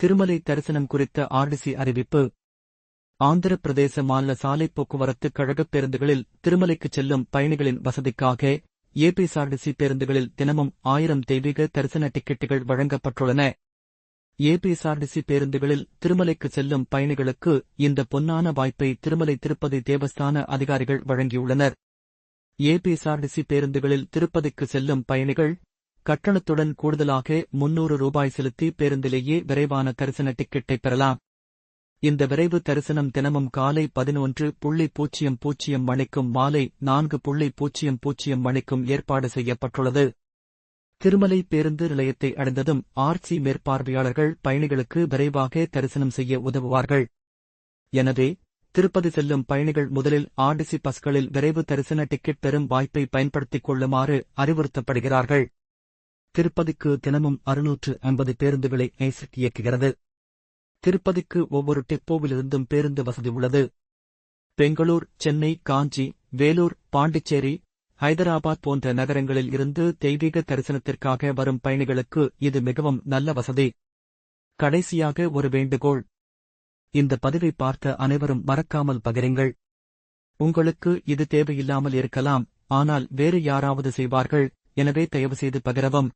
திருமலை தரிசனம் குறித்த ஆர்டிசி அறிவிப்பு. ஆந்திர பிரதேச மாநில சாலை போக்குவரத்து கழக பேருந்துகளில் திருமலைக்குச் செல்லும் பயணிகளின் வசதிக்காக ஏபிஎஸ்ஆர்டிசி பேருந்துகளில் தினமும் 1000 தெய்வீக தரிசன டிக்கெட்டுகள் வழங்கப்பட்டுள்ளன. ஏபிஎஸ்ஆர்டிசி பேருந்துகளில் திருமலைக்கு செல்லும் பயணிகளுக்கு இந்த பொன்னான வாய்ப்பை திருமலை திருப்பதி தேவஸ்தான அதிகாரிகள் வழங்கியுள்ளனர். ஏபிஎஸ்ஆர்டிசி பேருந்துகளில் திருப்பதிக்கு செல்லும் பயணிகள் கட்டணத்துடன் கூடுதலாக ₹300 செலுத்தி பேருந்திலேயே விரைவான தரிசன டிக்கெட்டை பெறலாம். இந்த விரைவு தரிசனம் தினமும் காலை 11:00 மணிக்கும் மாலை 4:00 மணிக்கும் ஏற்பாடு செய்யப்பட்டுள்ளது. திருமலை பேருந்து நிலையத்தை அடைந்ததும் ஆர்சி மேற்பார்வையாளர்கள் பயணிகளுக்கு விரைவாக தரிசனம் செய்ய உதவுவார்கள். எனவே திருப்பதி செல்லும் பயணிகள் முதலில் ஆர்டிசி பஸ்களில் விரைவு தரிசன டிக்கெட் பெறும் வாய்ப்பை பயன்படுத்திக் கொள்ளுமாறு அறிவுறுத்தப்படுகிறார்கள். திருப்பதிக்கு தினமும் 650 பேருந்துகளை ஐசிட் இயக்குகிறது. திருப்பதிக்கு ஒவ்வொரு டிப்போவிலிருந்தும் பேருந்து வசதி உள்ளது. பெங்களூர், சென்னை, காஞ்சி, வேலூர், பாண்டிச்சேரி, ஹைதராபாத் போன்ற நகரங்களில் இருந்து தெய்வீக தரிசனத்திற்காக வரும் பயணிகளுக்கு இது மிகவும் நல்ல வசதி. கடைசியாக ஒரு வேண்டுகோள். இந்த பதிவை பார்த்த அனைவரும் மறக்காமல் பகிருங்கள். உங்களுக்கு இது தேவையில்லாமல் இருக்கலாம், ஆனால் வேறு யாராவது செய்வார்கள். எனவே தயவுசெய்து பகிரவும்.